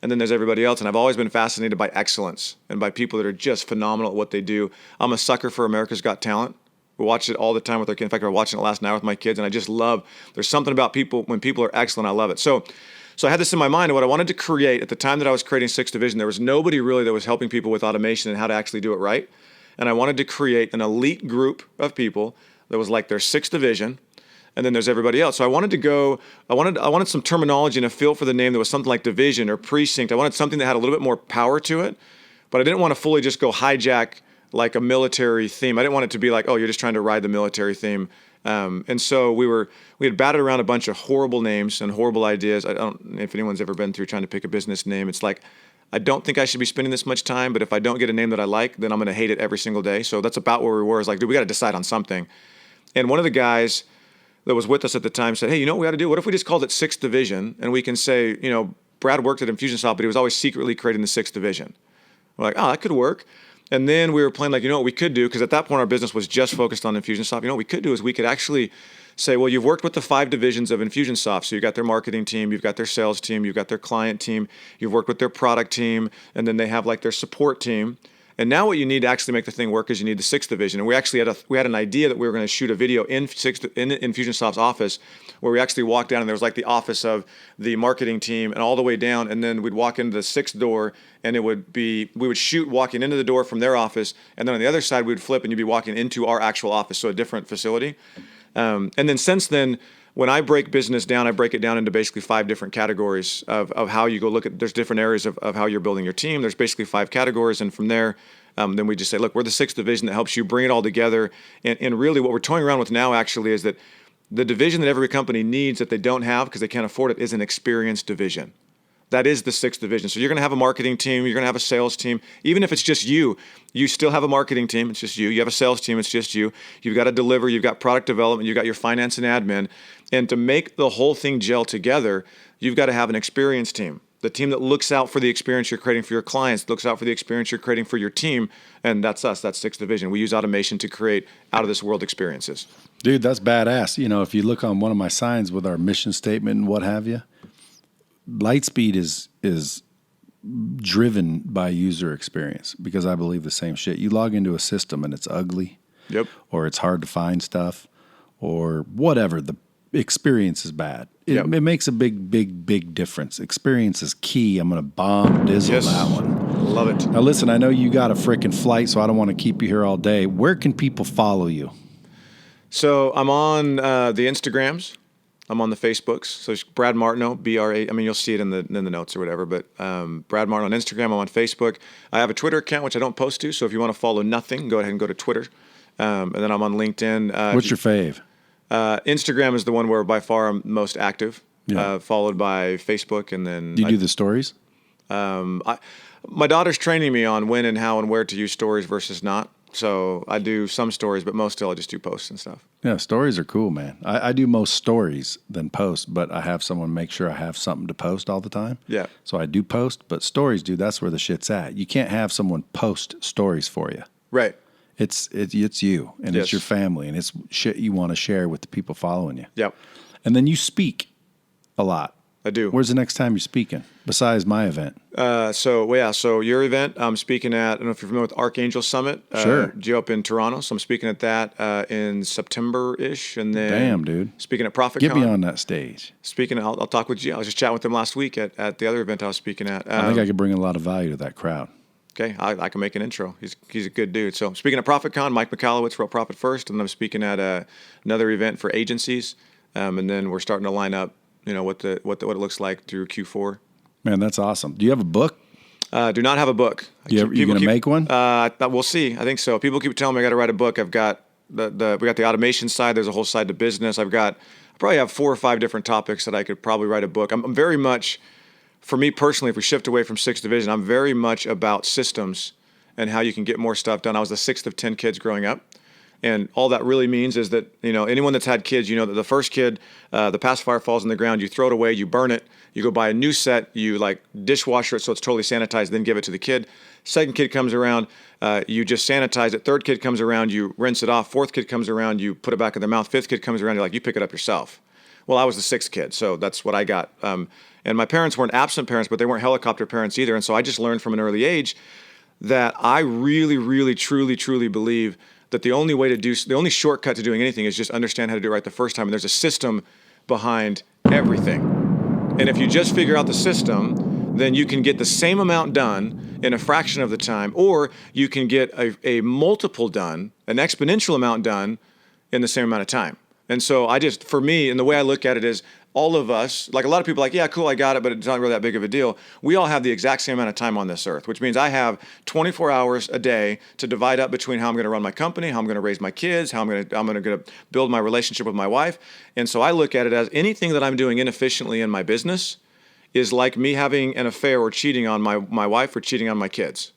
And then there's everybody else. And I've always been fascinated by excellence and by people that are just phenomenal at what they do. I'm a sucker for America's Got Talent. We watch it all the time with our kids. In fact, I was watching it last night with my kids, and I just love, there's something about people, when people are excellent, I love it. So I had this in my mind, and what I wanted to create at the time that I was creating 6th Division, there was nobody really that was helping people with automation and how to actually do it right. And I wanted to create an elite group of people that was like their 6th Division. And then there's everybody else. So I wanted some terminology and a feel for the name that was something like division or precinct. I wanted something that had a little bit more power to it, but I didn't want to fully just go hijack a military theme. I didn't want it to be like, oh, you're just trying to ride the military theme. And so we had batted around a bunch of horrible names and horrible ideas. I don't know if anyone's ever been through trying to pick a business name. It's like, I don't think I should be spending this much time, but if I don't get a name that I like, then I'm going to hate it every single day. So that's about where we were. It's like, dude, we got to decide on something. And one of the guys that was with us at the time said, hey, you know what we ought to do? What if we just called it 6th Division? And we can say, Brad worked at Infusionsoft, but he was always secretly creating the 6th Division. We're like, oh, that could work. And then we were playing like, what we could do, because at that point our business was just focused on Infusionsoft. What we could do is we could actually say, well, you've worked with the 5 divisions of Infusionsoft. So you've got their marketing team, you've got their sales team, you've got their client team, you've worked with their product team, and then they have like their support team. And now what you need to actually make the thing work is you need the 6th division. And we actually had an idea that we were going to shoot a video in Infusionsoft's office, where we actually walked down and there was like the office of the marketing team and all the way down. And then we'd walk into the 6th door, and we would shoot walking into the door from their office. And then on the other side, we'd flip and you'd be walking into our actual office. So a different facility. And then since then, when I break business down, I break it down into basically 5 different categories of how you go look at, there's different areas of how you're building your team. There's basically 5 categories. And from there, then we just say, look, we're the 6th division that helps you bring it all together. And really what we're toying around with now actually is that the division that every company needs that they don't have because they can't afford it is an experienced division. That is the 6th division. So you're going to have a marketing team. You're going to have a sales team. Even if it's just you still have a marketing team. It's just you. You have a sales team. It's just you. You've got to deliver. You've got product development. You've got your finance and admin. And to make the whole thing gel together, you've got to have an experienced team. The team that looks out for the experience you're creating for your clients, looks out for the experience you're creating for your team. And that's us. That's 6th division. We use automation to create out-of-this-world experiences. Dude, that's badass. If you look on one of my signs with our mission statement and what have you, Lightspeed is driven by user experience, because I believe the same shit. You log into a system and it's ugly, yep, or it's hard to find stuff, or whatever. The experience is bad. It makes a big difference. Experience is key. I'm going to bomb Dizzle that one. Love it. Now listen, I know you got a freaking flight, so I don't want to keep you here all day. Where can people follow you? So I'm on the Instagrams. I'm on the Facebooks. So it's Brad Martineau, BRA. I mean, you'll see it in the notes or whatever. But Brad Martineau on Instagram. I'm on Facebook. I have a Twitter account, which I don't post to. So if you want to follow nothing, go ahead and go to Twitter. And then I'm on LinkedIn. What's your fave? Instagram is the one where by far I'm most active. Yeah. Followed by Facebook, and then do you do the stories? My daughter's training me on when and how and where to use stories versus not. So I do some stories, but most still I just do posts and stuff. Yeah, stories are cool, man. I do most stories than posts, but I have someone make sure I have something to post all the time. Yeah. So I do post, but stories, dude, that's where the shit's at. You can't have someone post stories for you. Right. It's you, and it's your family, and it's shit you want to share with the people following you. Yep. And then you speak a lot. I do. Where's the next time you're speaking, besides my event? So your event, I'm speaking at, I don't know if you're familiar with Archangel Summit. Sure. Geo up in Toronto. So I'm speaking at that in September-ish. And then Damn, dude. Speaking at ProfitCon. Get me on that stage. I'll talk with Geo. I was just chatting with them last week at the other event I was speaking at. I think I could bring a lot of value to that crowd. Okay, I can make an intro. He's a good dude. So I'm speaking at ProfitCon, Mike McAllowitz for Profit First, and then I'm speaking at another event for agencies. And then we're starting to line up, what it looks like through Q4. Man, that's awesome. Do you have a book? Do not have a book. You going to make one? We'll see. I think so. People keep telling me I got to write a book. I've got we got the automation side. There's a whole side to business. I probably have 4 or 5 different topics that I could probably write a book. I'm very much, for me personally, if we shift away from 6th division, I'm very much about systems and how you can get more stuff done. I was the 6th of 10 kids growing up. And all that really means is that, anyone that's had kids, that the first kid, the pacifier falls on the ground, you throw it away, you burn it, you go buy a new set, you dishwasher it so it's totally sanitized, then give it to the kid. Second kid comes around, you just sanitize it. Third kid comes around, you rinse it off. Fourth kid comes around, you put it back in their mouth. Fifth kid comes around, you pick it up yourself. Well, I was the 6th kid, so that's what I got. And my parents weren't absent parents, but they weren't helicopter parents either. And so I just learned from an early age that I really, really, truly, truly believe that the only shortcut to doing anything is just understand how to do it right the first time. And there's a system behind everything. And if you just figure out the system, then you can get the same amount done in a fraction of the time, or you can get a multiple done, an exponential amount done in the same amount of time. And so for me, and the way I look at it is, all of us, like a lot of people yeah, cool, I got it, but it's not really that big of a deal. We all have the exact same amount of time on this earth, which means I have 24 hours a day to divide up between how I'm going to run my company, how I'm going to raise my kids, how I'm going to build my relationship with my wife. And so I look at it as anything that I'm doing inefficiently in my business is like me having an affair or cheating on my wife or cheating on my kids.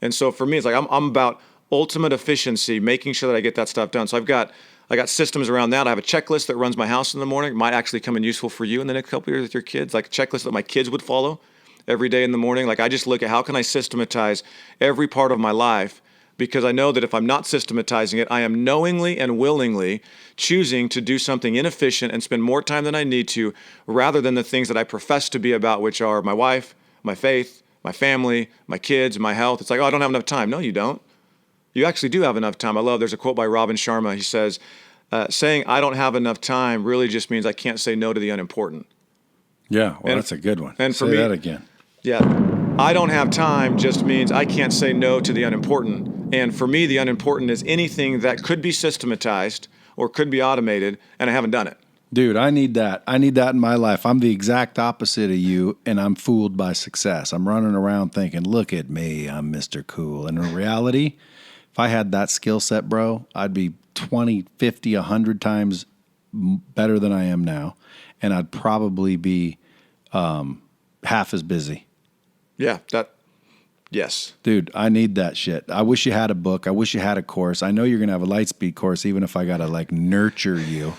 And so for me, it's like I'm about ultimate efficiency, making sure that I get that stuff done. So I got systems around that. I have a checklist that runs my house in the morning. It might actually come in useful for you in the next couple of years with your kids, like a checklist that my kids would follow every day in the morning. Like I just look at how can I systematize every part of my life, because I know that if I'm not systematizing it, I am knowingly and willingly choosing to do something inefficient and spend more time than I need to, rather than the things that I profess to be about, which are my wife, my faith, my family, my kids, my health. It's like, oh, I don't have enough time. No, you don't. You actually do have enough time. There's a quote by Robin Sharma. He says, saying I don't have enough time really just means I can't say no to the unimportant. Yeah, well, that's a good one. And for say me, that again. Yeah, I don't have time just means I can't say no to the unimportant. And for me, the unimportant is anything that could be systematized or could be automated, and I haven't done it. Dude, I need that. I need that in my life. I'm the exact opposite of you, and I'm fooled by success. I'm running around thinking, look at me, I'm Mr. Cool. And in reality, if I had that skill set, bro, I'd be 20, 50, 100 times better than I am now, and I'd probably be half as busy. Yeah, yes. Dude, I need that shit. I wish you had a book. I wish you had a course. I know you're going to have a Lightspeed course, even if I got to like nurture you.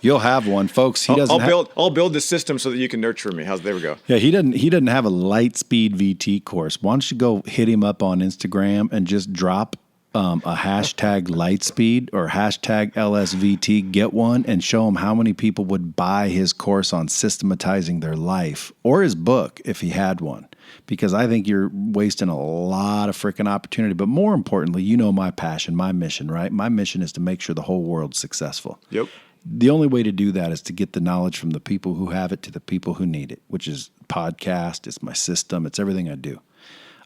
You'll have one, folks. I'll build the system so that you can nurture me. There we go. Yeah, he doesn't have a Lightspeed VT course. Why don't you go hit him up on Instagram and just drop a hashtag Lightspeed or hashtag LSVT, get one, and show him how many people would buy his course on systematizing their life, or his book if he had one. Because I think you're wasting a lot of freaking opportunity. But more importantly, you know my passion, my mission, right? My mission is to make sure the whole world's successful. Yep. The only way to do that is to get the knowledge from the people who have it to the people who need it, which is podcast, it's my system, it's everything I do.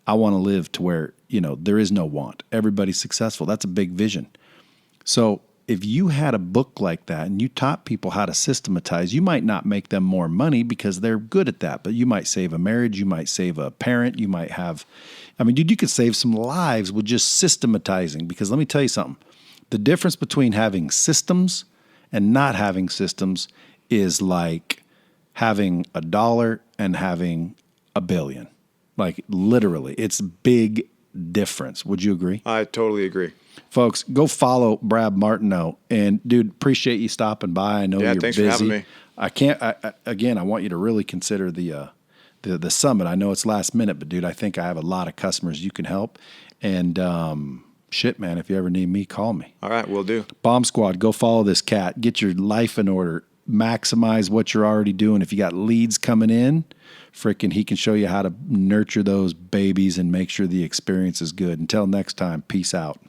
I want to live to where, there is no want. Everybody's successful. That's a big vision. So if you had a book like that and you taught people how to systematize, you might not make them more money because they're good at that, but you might save a marriage, you might save a parent, you might have, dude, you could save some lives with just systematizing. Because let me tell you something, the difference between having systems and not having systems is like having $1 and having $1 billion. Like literally, it's big difference. Would you agree? I totally agree. Folks, go follow Brad Martineau. And dude, appreciate you stopping by. I know you're thanks busy. For having me. I want you to really consider the summit. I know it's last minute, but dude, I think I have a lot of customers you can help. And shit, man, if you ever need me, call me. All right, will do. Bomb Squad, go follow this cat. Get your life in order. Maximize what you're already doing. If you got leads coming in, he can show you how to nurture those babies and make sure the experience is good. Until next time, peace out.